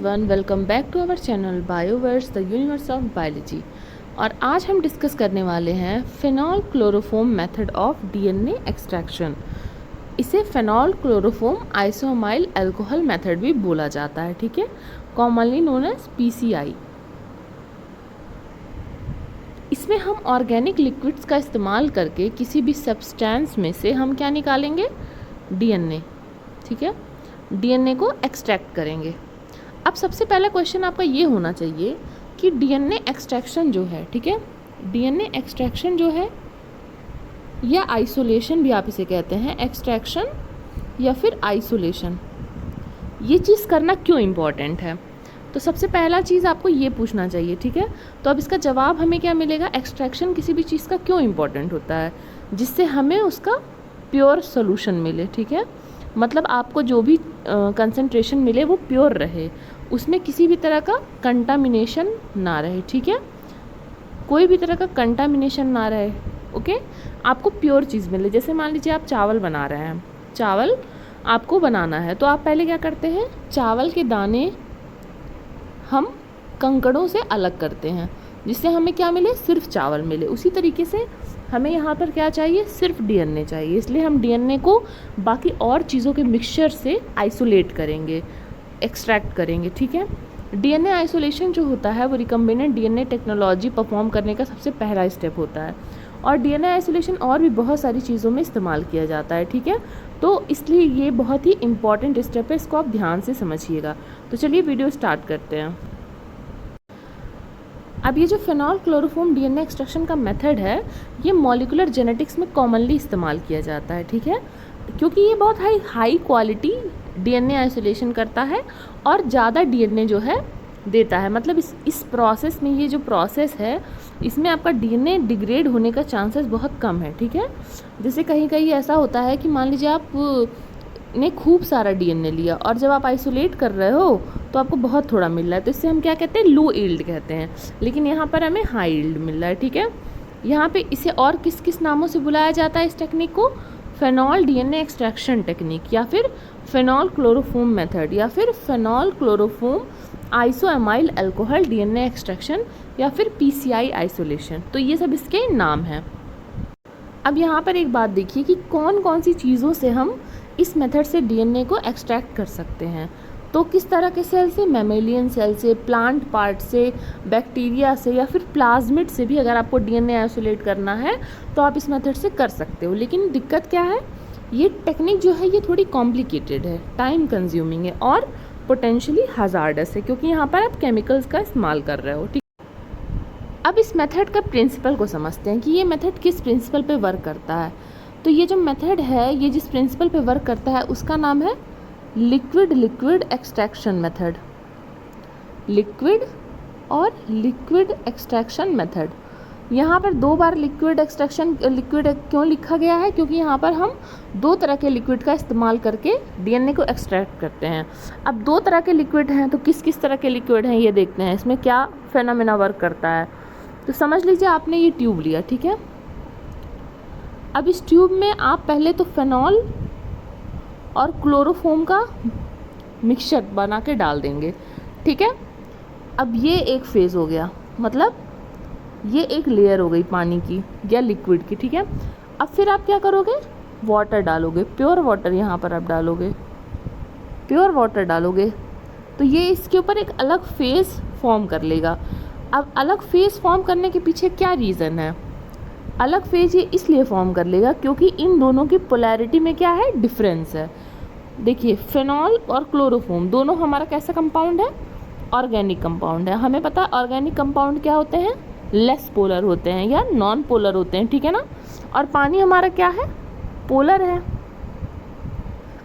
One welcome back to our channel Bioverse the universe of biology. और आज हम discuss करने वाले हैं phenol chloroform method of DNA extraction. इसे phenol chloroform isoamyl alcohol method भी बोला जाता है, ठीक है, कॉमनली नोन एज पीसीआई। इसमें हम ऑर्गेनिक लिक्विड्स का इस्तेमाल करके किसी भी सब्सटेंस में से हम क्या निकालेंगे, डीएनए, ठीक है, डीएनए को एक्सट्रैक्ट करेंगे। अब सबसे पहला क्वेश्चन आपका ये होना चाहिए कि डीएनए एक्सट्रैक्शन जो है, ठीक है, डीएनए एक्सट्रैक्शन जो है या आइसोलेशन भी आप इसे कहते हैं, एक्सट्रैक्शन या फिर आइसोलेशन, ये चीज़ करना क्यों इम्पॉर्टेंट है। तो सबसे पहला चीज़ आपको ये पूछना चाहिए, ठीक है। तो अब इसका जवाब हमें क्या मिलेगा, एक्सट्रैक्शन किसी भी चीज़ का क्यों इम्पॉर्टेंट होता है, जिससे हमें उसका प्योर सोल्यूशन मिले, ठीक है, मतलब आपको जो भी कंसंट्रेशन मिले वो प्योर रहे, उसमें किसी भी तरह का कंटामिनेशन ना रहे, ठीक है, कोई भी तरह का कंटामिनेशन ना रहे, ओके, आपको प्योर चीज़ मिले। जैसे मान लीजिए आप चावल बना रहे हैं, चावल आपको बनाना है, तो आप पहले क्या करते हैं, चावल के दाने हम कंकड़ों से अलग करते हैं, जिससे हमें क्या मिले, सिर्फ चावल मिले। उसी तरीके से हमें यहाँ पर क्या चाहिए, सिर्फ डीएनए चाहिए, इसलिए हम डीएनए को बाकी और चीज़ों के मिक्सचर से आइसोलेट करेंगे, एक्सट्रैक्ट करेंगे, ठीक है। डीएनए आइसोलेशन जो होता है वो रिकम्बिनेंट डीएनए टेक्नोलॉजी परफॉर्म करने का सबसे पहला स्टेप होता है, और डीएनए आइसोलेशन और भी बहुत सारी चीज़ों में इस्तेमाल किया जाता है, ठीक है। तो इसलिए ये बहुत ही इंपॉर्टेंट स्टेप है, इसको आप ध्यान से समझिएगा। तो चलिए वीडियो स्टार्ट करते हैं। अब ये जो फेनॉल क्लोरोफॉर्म डीएनए एक्सट्रैक्शन का मेथड है, ये मॉलिक्यूलर जेनेटिक्स में कॉमनली इस्तेमाल किया जाता है, ठीक है, क्योंकि ये बहुत हाई क्वालिटी डीएनए आइसोलेशन करता है और ज़्यादा डीएनए जो है देता है। मतलब इस प्रोसेस में, ये जो प्रोसेस है, इसमें आपका डीएनए डिग्रेड होने का चांसेस बहुत कम है, ठीक है। जैसे कहीं कहीं ऐसा होता है कि मान लीजिए आप ने खूब सारा डीएनए लिया और जब आप आइसोलेट कर रहे हो तो आपको बहुत थोड़ा मिल रहा है, तो इससे हम क्या कहते हैं, लो यील्ड कहते हैं। लेकिन यहाँ पर हमें हाई यील्ड मिल रहा है, ठीक है। यहाँ पे इसे और किस किस नामों से बुलाया जाता है, इस टेक्निक को, फेनॉल डीएनए एक्सट्रैक्शन टेक्निक, या फिर फेनॉल क्लोरोफॉर्म मेथड, या फिर phenol chloroform isoamyl alcohol DNA extraction, या फिर पीसीआई आइसोलेशन। तो ये सब इसके नाम हैं। अब यहाँ पर एक बात देखिए कि कौन कौन सी चीज़ों से हम इस मेथड से डीएनए को एक्सट्रैक्ट कर सकते हैं। तो किस तरह के सेल से, मैमेलियन सेल से, प्लांट पार्ट से, बैक्टीरिया से, या फिर प्लाज्मिड से भी अगर आपको डीएनए आइसोलेट करना है तो आप इस मेथड से कर सकते हो। लेकिन दिक्कत क्या है, ये टेक्निक जो है ये थोड़ी कॉम्प्लिकेटेड है, टाइम कंज्यूमिंग है और पोटेंशियली हजार्डस है, क्योंकि यहाँ पर आप केमिकल्स का इस्तेमाल कर रहे हो, ठीक। अब इस मेथड का प्रिंसिपल को समझते हैं कि ये मेथड किस प्रिंसिपल पे वर्क करता है। तो ये जो मेथड है, ये जिस प्रिंसिपल पे वर्क करता है उसका नाम है liquid liquid extraction method. Liquid और लिक्विड एक्सट्रैक्शन मेथड। यहाँ पर दो बार लिक्विड क्यों लिखा गया है, क्योंकि यहाँ पर हम दो तरह के लिक्विड का इस्तेमाल करके डीएनए को एक्सट्रैक्ट करते हैं। अब दो तरह के लिक्विड हैं, तो किस किस तरह के लिक्विड हैं ये देखते हैं, इसमें क्या फेनोमेना वर्क करता है। तो समझ लीजिए आपने ये ट्यूब लिया, ठीक है। अब इस ट्यूब में आप पहले तो फेनॉल और क्लोरोफॉर्म का मिक्सचर बना के डाल देंगे, ठीक है। अब ये एक फेज़ हो गया, मतलब ये एक लेयर हो गई पानी की या लिक्विड की, ठीक है। अब फिर आप क्या करोगे, वाटर डालोगे, प्योर वाटर यहाँ पर आप डालोगे, प्योर वाटर डालोगे, तो ये इसके ऊपर एक अलग फेज़ फॉर्म कर लेगा। अब अलग फेज़ फॉर्म करने के पीछे क्या रीज़न है, अलग फेज ये इसलिए फॉर्म कर लेगा क्योंकि इन दोनों की पोलैरिटी में क्या है, डिफरेंस है। देखिए फेनॉल और क्लोरोफॉर्म दोनों हमारा कैसा कंपाउंड है, ऑर्गेनिक कंपाउंड है। हमें पता है ऑर्गेनिक कंपाउंड क्या होते हैं, लेस पोलर होते हैं या नॉन पोलर होते हैं, ठीक है ना। और पानी हमारा क्या है, पोलर है।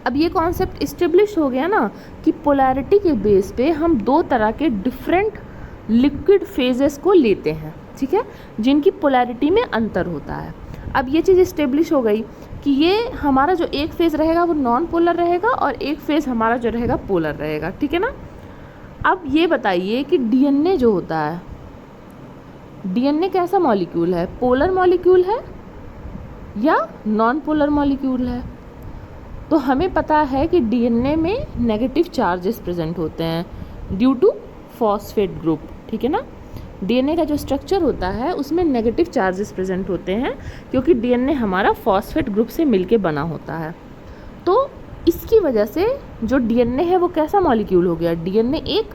अब ये कॉन्सेप्ट इस्टेब्लिश हो गया ना कि पोलैरिटी के बेस पे हम दो तरह के डिफरेंट लिक्विड फेजेस को लेते हैं, ठीक है, जिनकी पोलैरिटी में अंतर होता है। अब ये चीज़ इस्टेब्लिश हो गई कि ये हमारा जो एक फेज़ रहेगा वो नॉन पोलर रहेगा और एक फेज़ हमारा जो रहेगा पोलर रहेगा, ठीक है ना। अब ये बताइए कि डीएनए जो होता है, डीएनए कैसा मॉलिक्यूल है, पोलर मॉलिक्यूल है या नॉन पोलर मॉलिक्यूल है। तो हमें पता है कि डीएनए में नेगेटिव चार्जेस प्रेजेंट होते हैं, ड्यू टू फॉस्फेट ग्रुप, ठीक है ना। डीएनए का जो स्ट्रक्चर होता है उसमें नेगेटिव चार्जेस प्रेजेंट होते हैं क्योंकि डीएनए हमारा फॉस्फेट ग्रुप से मिलके बना होता है। तो इसकी वजह से जो डीएनए है वो कैसा मॉलिक्यूल हो गया, डीएनए एक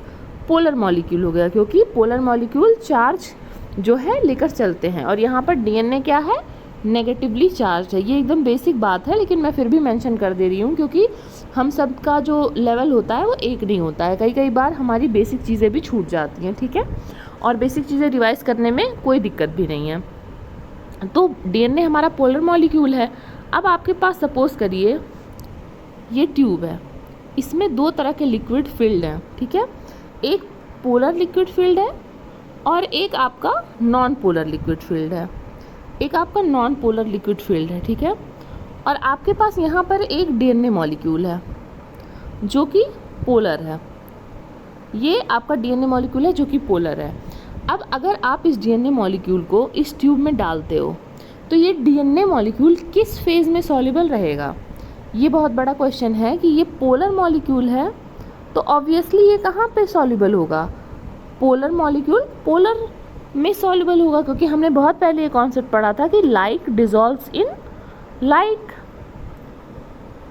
पोलर मॉलिक्यूल हो गया क्योंकि पोलर मॉलिक्यूल चार्ज जो है लेकर चलते हैं और यहाँ पर डीएनए क्या है, नेगेटिवली चार्ज है। ये एकदम बेसिक बात है लेकिन मैं फिर भी मेंशन कर दे रही हूँ क्योंकि हम सब का जो लेवल होता है वो एक नहीं होता है, कई बार हमारी बेसिक चीज़ें भी छूट जाती हैं, ठीक है। और बेसिक चीज़ें रिवाइज करने में कोई दिक्कत भी नहीं है। तो डीएनए हमारा पोलर मॉलिक्यूल है। अब आपके पास सपोज करिए ये ट्यूब है, इसमें दो तरह के लिक्विड फील्ड हैं, ठीक है। एक पोलर लिक्विड फील्ड है और एक आपका नॉन पोलर लिक्विड फील्ड है, एक आपका नॉन पोलर लिक्विड फील्ड है, ठीक है। और आपके पास यहाँ पर एक डीएनए मॉलिक्यूल है जो कि पोलर है, ये आपका डीएनए मॉलिक्यूल है जो कि पोलर है। अब अगर आप इस डीएनए मॉलिक्यूल को इस ट्यूब में डालते हो तो ये डीएनए मॉलिक्यूल किस फेज़ में सॉल्युबल रहेगा, ये बहुत बड़ा क्वेश्चन है। कि ये पोलर मॉलिक्यूल है तो ऑब्वियसली ये कहाँ पे सॉल्युबल होगा, पोलर मॉलिक्यूल पोलर में सॉल्युबल होगा क्योंकि हमने बहुत पहले ये कॉन्सेप्ट पढ़ा था कि लाइक डिसॉल्व्स इन लाइक।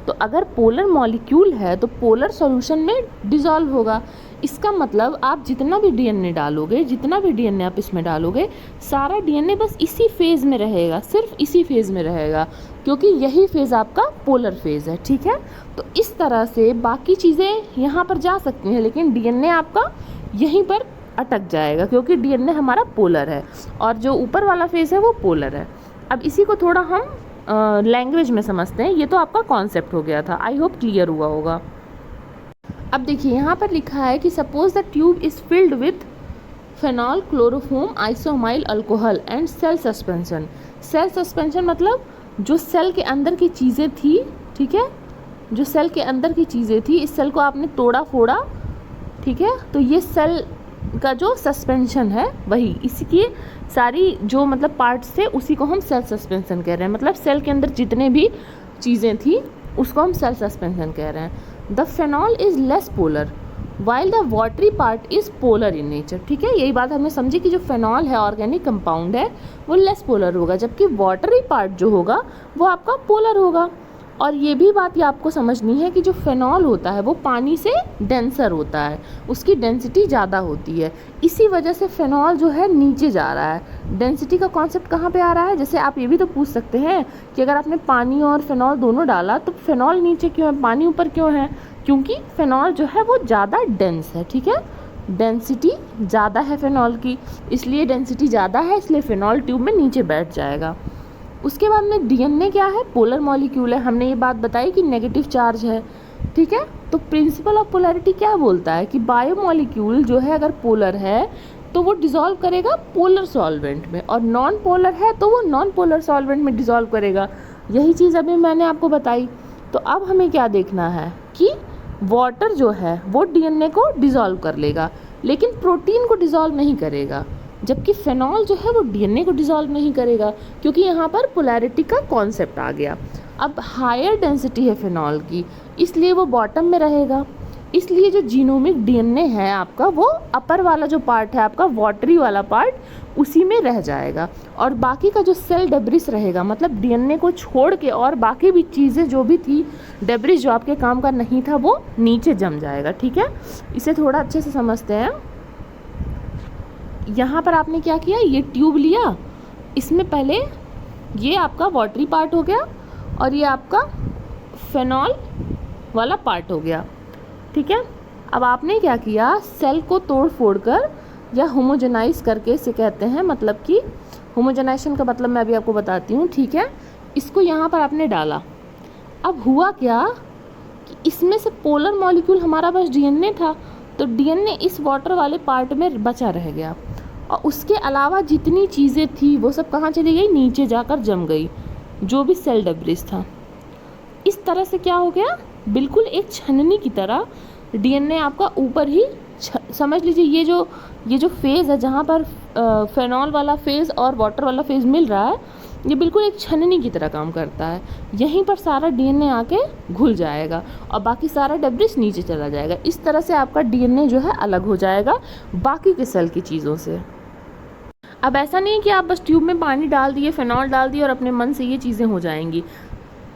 तो अगर पोलर मॉलिक्यूल है तो पोलर सॉल्यूशन में डिसॉल्व होगा। इसका मतलब आप जितना भी डीएनए डालोगे, जितना भी डीएनए आप इसमें डालोगे, सारा डीएनए बस इसी फेज़ में रहेगा, सिर्फ इसी फेज़ में रहेगा क्योंकि यही फेज़ आपका पोलर फेज़ है, ठीक है। तो इस तरह से बाकी चीज़ें यहाँ पर जा सकती हैं लेकिन डीएनए आपका यहीं पर अटक जाएगा क्योंकि डीएनए हमारा पोलर है और जो ऊपर वाला फेज़ है वो पोलर है। अब इसी को थोड़ा हम लैंग्वेज में समझते हैं। ये तो आपका कॉन्सेप्ट हो गया था, आई होप क्लियर हुआ होगा। अब देखिए यहाँ पर लिखा है कि suppose the tube is filled with phenol, chloroform, isoamyl alcohol and cell suspension. Cell suspension मतलब जो सेल के अंदर की चीज़ें थी, ठीक है, जो सेल के अंदर की चीज़ें थी, इस सेल को आपने तोड़ा फोड़ा, ठीक है, तो ये सेल का जो सस्पेंशन है वही, इसकी सारी जो मतलब पार्ट्स थे उसी को हम सेल सस्पेंशन कह रहे हैं। मतलब सेल के अंदर जितने भी चीज़ें थी उसको हम सेल सस्पेंशन कह रहे हैं। The phenol is less polar while the watery part is polar in nature, ठीक है। यही बात हमने समझी कि जो फेनॉल है ऑर्गेनिक कंपाउंड है वो लेस पोलर होगा जबकि वाटरी पार्ट जो होगा वो आपका पोलर होगा। और ये भी बात ये आपको समझनी है कि जो फेनॉल होता है वो पानी से डेंसर होता है, उसकी डेंसिटी ज़्यादा होती है, इसी वजह से फेनॉल जो है नीचे जा रहा है। डेंसिटी का कॉन्सेप्ट कहाँ पे आ रहा है, जैसे आप ये भी तो पूछ सकते हैं कि अगर आपने पानी और फेनॉल दोनों डाला तो फेनॉल नीचे क्यों है, पानी ऊपर क्यों है, क्योंकि फेनॉल जो है वो ज़्यादा डेंस है, ठीक है, डेंसिटी ज़्यादा है फेनॉल की, इसलिए डेंसिटी ज़्यादा है, इसलिए फेनॉल ट्यूब में नीचे बैठ जाएगा। उसके बाद में डीएनए क्या है, पोलर मॉलिक्यूल है, हमने ये बात बताई कि नेगेटिव चार्ज है, ठीक है। तो प्रिंसिपल ऑफ पोलैरिटी क्या बोलता है कि बायोमॉलिक्यूल जो है अगर पोलर है तो वो डिसॉल्व करेगा पोलर सॉल्वेंट में और नॉन पोलर है तो वो नॉन पोलर सॉल्वेंट में डिसॉल्व करेगा। यही चीज़ अभी मैंने आपको बताई। तो अब हमें क्या देखना है कि वाटर जो है वो डीएनए को डिसॉल्व कर लेगा लेकिन प्रोटीन को डिसॉल्व नहीं करेगा, जबकि फेनॉल जो है वो डीएनए को डिसॉल्व नहीं करेगा क्योंकि यहाँ पर पोलैरिटी का कॉन्सेप्ट आ गया। अब हायर डेंसिटी है फेनॉल की इसलिए वो बॉटम में रहेगा, इसलिए जो जीनोमिक डीएनए है आपका वो अपर वाला जो पार्ट है आपका वाटरी वाला पार्ट उसी में रह जाएगा और बाकी का जो सेल डेब्रिस रहेगा, मतलब डीएनए को छोड़ के और बाकी भी चीज़ें जो भी थी डेब्रिस जो आपके काम का नहीं था वो नीचे जम जाएगा, ठीक है। इसे थोड़ा अच्छे से समझते हैं। यहाँ पर आपने क्या किया, ये ट्यूब लिया, इसमें पहले ये आपका वाटरी पार्ट हो गया और ये आपका फेनॉल वाला पार्ट हो गया, ठीक है। अब आपने क्या किया, सेल को तोड़ फोड़ कर या होमोजेनाइज करके इसे कहते हैं, मतलब कि होमोजेनाइजेशन का मतलब मैं अभी आपको बताती हूँ, ठीक है। इसको यहाँ पर आपने डाला। अब हुआ क्या कि इसमें से पोलर मॉलिक्यूल हमारा बस डीएनए था तो डीएनए इस वाटर वाले पार्ट में बचा रह गया और उसके अलावा जितनी चीज़ें थी वो सब कहाँ चली गई, नीचे जाकर जम गई, जो भी सेल डेब्रिस था। इस तरह से क्या हो गया, बिल्कुल एक छन्नी की तरह डीएनए आपका ऊपर ही समझ लीजिए ये जो फेज़ है जहाँ पर फेनॉल वाला फेज़ और वाटर वाला फेज़ मिल रहा है ये बिल्कुल एक छन्नी की तरह काम करता है। यहीं पर सारा डीएनए आके घुल जाएगा और बाकी सारा डेब्रिस नीचे चला जाएगा। इस तरह से आपका डीएनए जो है अलग हो जाएगा बाकी के सेल की चीज़ों से। अब ऐसा नहीं है कि आप बस ट्यूब में पानी डाल दिए, फिनॉल डाल दिए और अपने मन से ये चीज़ें हो जाएंगी।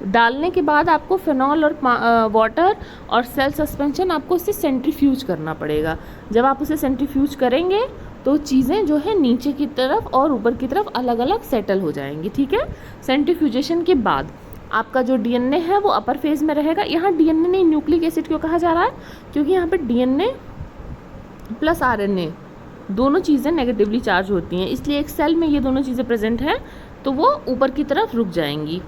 डालने के बाद आपको फिनॉल और वाटर और सेल सस्पेंशन आपको इसे सेंट्रीफ्यूज करना पड़ेगा। जब आप उसे सेंट्रीफ्यूज करेंगे तो चीज़ें जो है नीचे की तरफ और ऊपर की तरफ अलग अलग सेटल हो जाएंगी, ठीक है। सेंट्रीफ्यूजेशन के बाद आपका जो डीएनए है वो अपर फेज में रहेगा। यहाँ डीएनए नहीं, न्यूक्लिक एसिड क्यों कहा जा रहा है? क्योंकि यहाँ पे डीएनए प्लस आरएनए दोनों चीज़ें नेगेटिवली चार्ज होती हैं, इसलिए एक सेल में ये दोनों चीज़ें प्रेजेंट हैं तो वो ऊपर की तरफ रुक जाएंगी।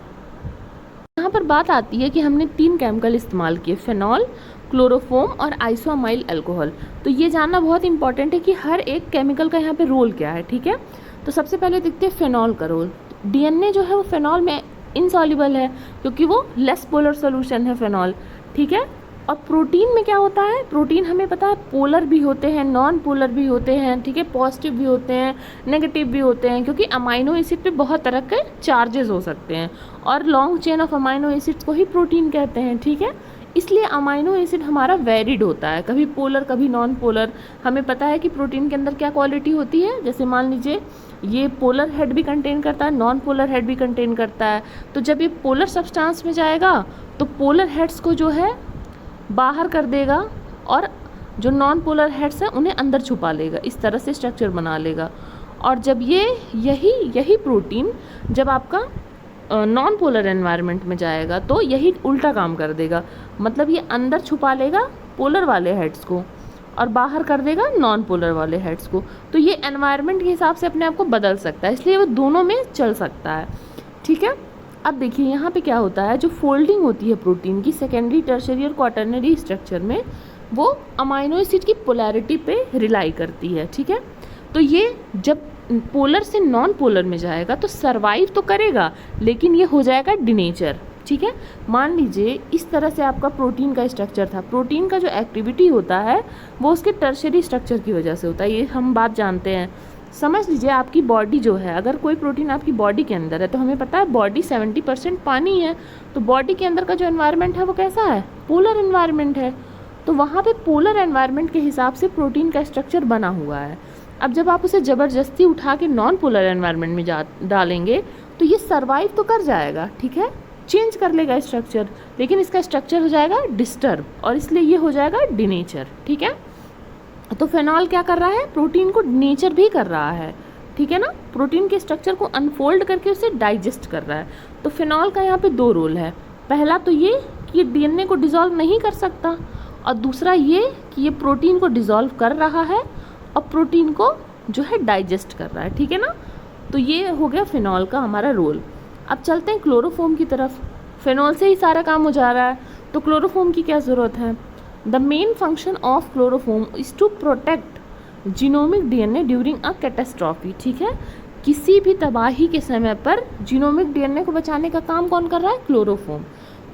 यहाँ पर बात आती है कि हमने 3 केमिकल इस्तेमाल किए, फिनॉल, क्लोरोफोम और आइसोमाइल अल्कोहल। तो ये जानना बहुत इंपॉर्टेंट है कि हर एक केमिकल का यहाँ पे रोल क्या है, ठीक है। तो सबसे पहले देखते हैं फिनॉल का रोल। डीएनए जो है वो फिनॉल में इनसॉल्युबल है क्योंकि वो लेस पोलर सोल्यूशन है फिनॉल, ठीक है। और प्रोटीन में क्या होता है? प्रोटीन हमें पता है पोलर भी होते हैं, नॉन पोलर भी होते हैं, ठीक है, पॉजिटिव भी होते हैं, नेगेटिव भी होते हैं, क्योंकि अमाइनो एसिड पे बहुत तरह के चार्जेस हो सकते हैं और long chain of amino acids को ही प्रोटीन कहते हैं, ठीक है। इसलिए अमाइनो एसिड हमारा वेरिड होता है, कभी पोलर कभी नॉन पोलर। हमें पता है कि प्रोटीन के अंदर क्या क्वालिटी होती है, जैसे मान लीजिए ये पोलर हेड भी कंटेन करता है, नॉन पोलर हेड भी कंटेन करता है। तो जब ये पोलर सब्सटेंस में जाएगा तो पोलर हेड्स को जो है बाहर कर देगा और जो नॉन पोलर हेड्स हैं उन्हें अंदर छुपा लेगा, इस तरह से स्ट्रक्चर बना लेगा। और जब यही प्रोटीन जब आपका नॉन पोलर एनवायरनमेंट में जाएगा तो यही उल्टा काम कर देगा, मतलब ये अंदर छुपा लेगा पोलर वाले हेड्स को और बाहर कर देगा नॉन पोलर वाले हेड्स को। तो ये एनवायरनमेंट के हिसाब से अपने आप को बदल सकता है, इसलिए वो दोनों में चल सकता है, ठीक है। अब देखिए यहाँ पे क्या होता है, जो फोल्डिंग होती है प्रोटीन की सेकेंडरी, टर्शियरी और क्वाटर्नरी स्ट्रक्चर में, वो अमाइनो एसिड की पोलैरिटी पे रिलाई करती है, ठीक है। तो ये जब पोलर से नॉन पोलर में जाएगा तो सरवाइव तो करेगा लेकिन ये हो जाएगा डिनेचर, ठीक है। मान लीजिए इस तरह से आपका प्रोटीन का स्ट्रक्चर था। प्रोटीन का जो एक्टिविटी होता है वो उसके टर्शियरी स्ट्रक्चर की वजह से होता है, ये हम बात जानते हैं। समझ लीजिए आपकी बॉडी जो है, अगर कोई प्रोटीन आपकी बॉडी के अंदर है तो हमें पता है बॉडी 70% पानी है, तो बॉडी के अंदर का जो एनवायरनमेंट है वो कैसा है? पोलर एनवायरनमेंट है। तो वहाँ पे पोलर एनवायरनमेंट के हिसाब से प्रोटीन का स्ट्रक्चर बना हुआ है। अब जब आप उसे ज़बरदस्ती उठा के नॉन पोलर एनवायरनमेंट में डालेंगे तो ये सर्वाइव तो कर जाएगा, ठीक है, चेंज कर लेगा स्ट्रक्चर, लेकिन इसका स्ट्रक्चर हो जाएगा डिस्टर्ब और इसलिए ये हो जाएगा डिनेचर, ठीक है। तो फिनॉल क्या कर रहा है? प्रोटीन को नेचर भी कर रहा है, ठीक है ना, प्रोटीन के स्ट्रक्चर को अनफोल्ड करके उसे डाइजेस्ट कर रहा है। तो फिनॉल का यहाँ पे 2 रोल है। पहला तो ये कि ये डीएनए को डिसॉल्व नहीं कर सकता और दूसरा ये कि ये प्रोटीन को डिसॉल्व कर रहा है और प्रोटीन को जो है डाइजेस्ट कर रहा है, ठीक है ना। तो ये हो गया फिनॉल का हमारा रोल। अब चलते हैं क्लोरोफॉर्म की तरफ। फिनॉल से ही सारा काम हो जा रहा है तो क्लोरोफॉर्म की क्या ज़रूरत है? The main function of chloroform is to protect genomic DNA during a catastrophe, ठीक है। किसी भी तबाही के समय पर जीनोमिक डीएनए को बचाने का काम कौन कर रहा है? क्लोरोफॉर्म।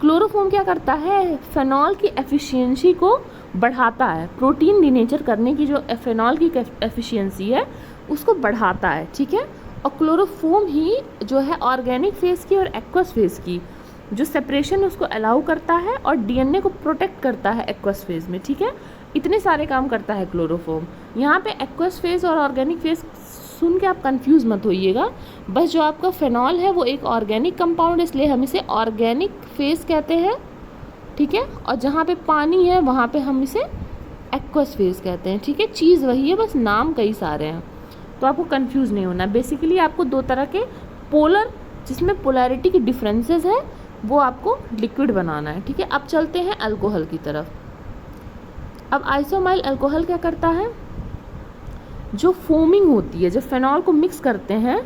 क्लोरोफॉर्म क्या करता है? फिनॉल की एफिशिएंसी को बढ़ाता है। प्रोटीन डीनेचर करने की जो फिनॉल की एफिशिएंसी है उसको बढ़ाता है, ठीक है। और क्लोरोफॉर्म ही जो है ऑर्गेनिक फेज की और एक्वस फेज की जो सेपरेशन उसको अलाउ करता है और डीएनए को प्रोटेक्ट करता है एक्वस फेज में, ठीक है। इतने सारे काम करता है क्लोरोफॉर्म। यहाँ पे एक्वस फेज और ऑर्गेनिक फेज सुन के आप कंफ्यूज मत होइएगा, बस जो आपका फिनॉल है वो एक ऑर्गेनिक कंपाउंड, इसलिए हम इसे ऑर्गेनिक फेज कहते हैं, ठीक है। और जहाँ पे पानी है वहाँ पे हम इसे एक्वस फेज कहते हैं, ठीक है। चीज़ वही है, बस नाम कई सारे हैं, तो आपको कंफ्यूज नहीं होना। बेसिकली आपको 2 तरह के पोलर जिसमें पोलैरिटी की डिफरेंसेस है वो आपको लिक्विड बनाना है, ठीक है। अब चलते हैं अल्कोहल की तरफ। अब आइसोमाइल अल्कोहल क्या करता है? जो फोमिंग होती है, जब फिनॉल को मिक्स करते हैं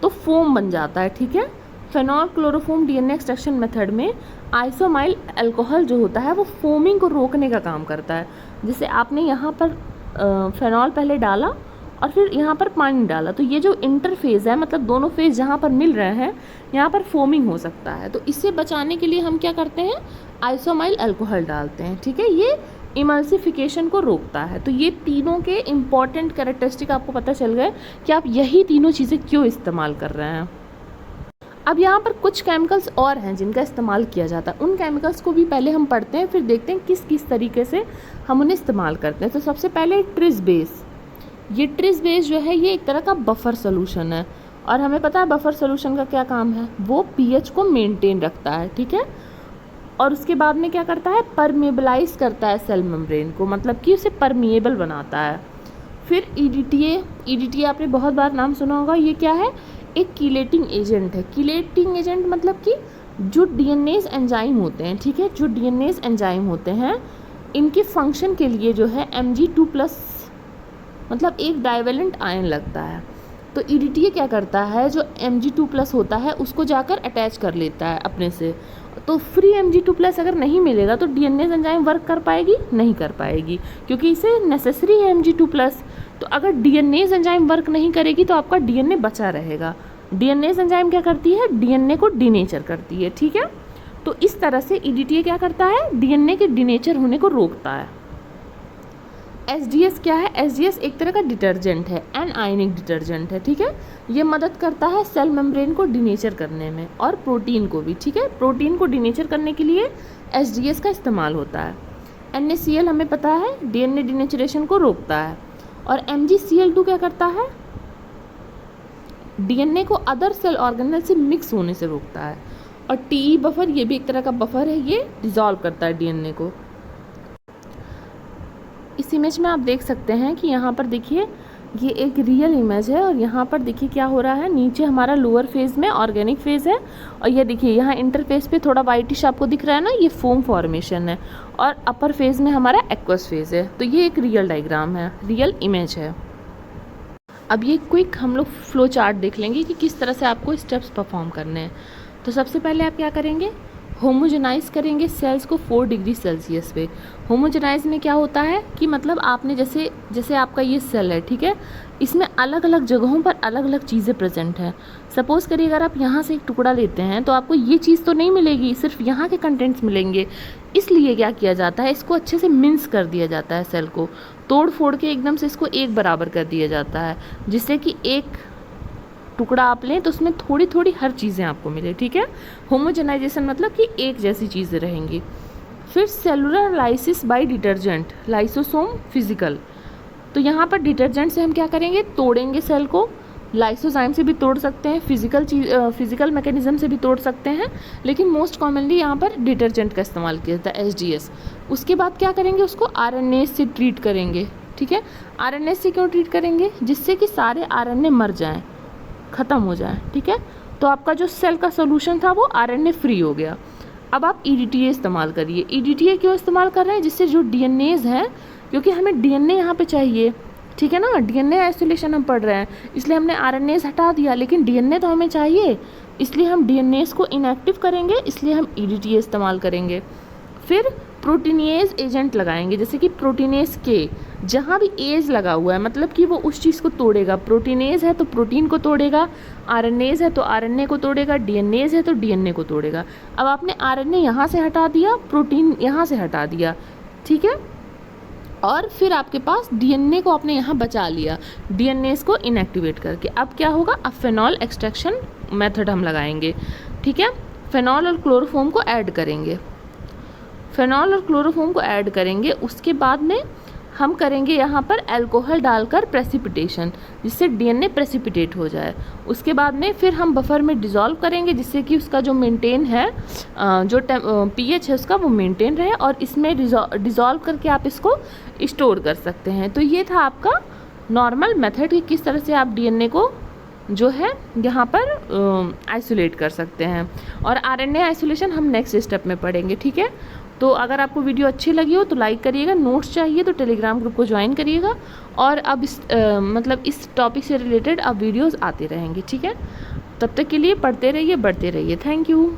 तो फोम बन जाता है, ठीक है। Phenol chloroform DNA extraction method में आइसोमाइल अल्कोहल जो होता है वो फोमिंग को रोकने का काम करता है। जैसे आपने यहाँ पर फिनॉल पहले डाला और फिर यहाँ पर पानी डाला, तो ये जो इंटरफेज है, मतलब दोनों फेज जहाँ पर मिल रहे हैं यहाँ पर फोमिंग हो सकता है। तो इससे बचाने के लिए हम क्या करते हैं? आइसोमाइल अल्कोहल डालते हैं, ठीक है। ये इमल्सिफिकेशन को रोकता है। तो ये तीनों के इम्पॉर्टेंट कैरेक्टरिस्टिक आपको पता चल गए कि आप यही तीनों चीज़ें क्यों इस्तेमाल कर रहे हैं। अब यहाँ पर कुछ केमिकल्स और हैं जिनका इस्तेमाल किया जाता है, उन केमिकल्स को भी पहले हम पढ़ते हैं, फिर देखते हैं किस किस तरीके से हम उन्हें इस्तेमाल करते हैं। तो सबसे पहले ट्रिस बेस। ये ट्रिस बेस जो है ये एक तरह का बफर सोल्यूशन है, और हमें पता है बफर सोल्यूशन का क्या काम है, वो पीएच को मेंटेन रखता है, ठीक है। और उसके बाद में क्या करता है, परमेबलाइज करता है सेल मेम्ब्रेन को, मतलब कि उसे परमिएबल बनाता है। फिर ईडीटीए आपने बहुत बार नाम सुना होगा। ये क्या है, एक कीलेटिंग एजेंट है। कीलेटिंग एजेंट मतलब कि जो डीएनएज एंजाइम होते हैं, ठीक है, जो डीएनएज एंजाइम होते हैं, इनके फंक्शन के लिए जो है Mg2+ मतलब एक डाइवेलेंट आयन लगता है। तो ईडीटीए क्या करता है, जो Mg2+ होता है उसको जाकर अटैच कर लेता है अपने से। तो फ्री Mg2+ अगर नहीं मिलेगा तो डीएनएज एंजाइम वर्क कर पाएगी, नहीं कर पाएगी, क्योंकि इसे नेसेसरी है Mg2+। तो अगर डीएनएज एंजाइम वर्क नहीं करेगी तो आपका डीएनए बचा रहेगा। डीएनएज एंजाइम क्या करती है, डीएनए को डीनेचर करती है, ठीक है। तो इस तरह से ईडीटीए क्या करता है, डीएनए के डीनेचर होने को रोकता है। एसडीएस क्या है, एसडीएस एक तरह का डिटर्जेंट है, एनायनिक डिटर्जेंट है, ठीक है। ये मदद करता है सेल मेम्ब्रेन को डीनेचर करने में, और प्रोटीन को भी, ठीक है। प्रोटीन को डीनेचर करने के लिए एसडीएस का इस्तेमाल होता है। NaCl हमें पता है डीएनए डीनेचरेशन को रोकता है, और MgCl2 क्या करता है, डीएनए को अदर सेल ऑर्गेनेल से मिक्स होने से रोकता है। और टीई बफर, ये भी एक तरह का बफर है, ये डिसॉल्व करता है डीएनए को। इस इमेज में आप देख सकते हैं कि यहाँ पर देखिए ये एक रियल इमेज है, और यहाँ पर देखिए क्या हो रहा है, नीचे हमारा लोअर फेज में ऑर्गेनिक फेज है, और ये देखिए यहाँ इंटरफेस पे थोड़ा वाइटिश आपको दिख रहा है ना, ये फोम फॉर्मेशन है, और अपर फेज में हमारा एक्वस फेज है। तो ये एक रियल डायग्राम है, रियल इमेज है। अब ये क्विक हम लोग फ्लो चार्ट देख लेंगे कि किस तरह से आपको स्टेप्स परफॉर्म करने हैं। तो सबसे पहले आप क्या करेंगे, होमोजेनाइज करेंगे सेल्स को 4 डिग्री सेल्सियस पे। होमोजेनाइज में क्या होता है कि मतलब आपने जैसे आपका ये सेल है, ठीक है, इसमें अलग अलग जगहों पर अलग अलग चीज़ें प्रेजेंट हैं। सपोज़ करिए अगर आप यहाँ से एक टुकड़ा लेते हैं तो आपको ये चीज़ तो नहीं मिलेगी, सिर्फ यहाँ के कंटेंट्स मिलेंगे। इसलिए क्या किया जाता है, इसको अच्छे से मिन्स कर दिया जाता है, सेल को तोड़ फोड़ के एकदम से इसको एक बराबर कर दिया जाता है, जिससे कि एक टुकड़ा आप लें तो उसमें थोड़ी थोड़ी हर चीज़ें आपको मिले, ठीक है। होमोजेनाइजेशन मतलब कि एक जैसी चीज़ें रहेंगी। फिर cellular lysis by detergent, lysosome physical. तो यहाँ पर डिटर्जेंट से हम क्या करेंगे, तोड़ेंगे सेल को। लाइसोजाइम से भी तोड़ सकते हैं, फिजिकल मैकेनिज्म से भी तोड़ सकते हैं, लेकिन मोस्ट कॉमनली यहाँ पर डिटर्जेंट का इस्तेमाल किया जाता है, एसडीएस। उसके बाद क्या करेंगे, उसको आरएनए से ट्रीट करेंगे, ठीक है। आरएनए से क्यों ट्रीट करेंगे, जिससे कि सारे आरएनए मर जाएं, ख़त्म हो जाए, ठीक है। तो आपका जो सेल का सोल्यूशन था वो आरएनए फ्री हो गया। अब आप ईडीटीए इस्तेमाल करिए। ईडीटीए क्यों इस्तेमाल कर रहे हैं, जिससे जो डीएनएज हैं, क्योंकि हमें डीएनए यहाँ पे चाहिए, ठीक है ना, डीएनए आइसोलेशन हम पढ़ रहे हैं, इसलिए हमने आरएनएज हटा दिया, लेकिन डीएनए तो हमें चाहिए, इसलिए हम डीएनएज को इनएक्टिव करेंगे, इसलिए हम ईडीटीए इस्तेमाल करेंगे। फिर प्रोटीनेज एजेंट लगाएंगे, जैसे कि प्रोटीनेज के जहाँ भी एज लगा हुआ है मतलब कि वो उस चीज़ को तोड़ेगा। प्रोटीनेज है तो प्रोटीन को तोड़ेगा, आरएनएज है तो आरएनए को तोड़ेगा, डीएनएज है तो डीएनए को तोड़ेगा। अब आपने आरएनए यहाँ से हटा दिया, प्रोटीन यहाँ से हटा दिया, ठीक है। और फिर आपके पास डीएनए को आपने यहाँ बचा लिया, डीएनएज को इनएक्टिवेट करके। अब क्या होगा, अब फेनॉल एक्सट्रैक्शन मेथड हम लगाएंगे, ठीक है। फेनॉल और क्लोरोफॉर्म को ऐड करेंगे, फेनॉल और क्लोरोफॉर्म को ऐड करेंगे। उसके बाद में हम करेंगे यहाँ पर अल्कोहल डालकर प्रेसिपिटेशन, जिससे डीएनए प्रेसिपिटेट हो जाए। उसके बाद में फिर हम बफर में डिज़ोल्व करेंगे, जिससे कि उसका जो मेंटेन है, जो पीएच है उसका, वो मेंटेन रहे, और इसमें डिज़ोल्व करके आप इसको स्टोर कर सकते हैं। तो ये था आपका नॉर्मल मेथड कि किस तरह से आप डीएनए को जो है यहाँ पर आइसोलेट कर सकते हैं। और आरएनए आइसोलेशन हम नेक्स्ट स्टेप में पढ़ेंगे, ठीक है। तो अगर आपको वीडियो अच्छी लगी हो तो लाइक करिएगा, नोट्स चाहिए तो टेलीग्राम ग्रुप को ज्वाइन करिएगा, और अब इस टॉपिक से रिलेटेड अब वीडियोस आते रहेंगे, ठीक है। तब तक के लिए पढ़ते रहिए, बढ़ते रहिए। Thank you.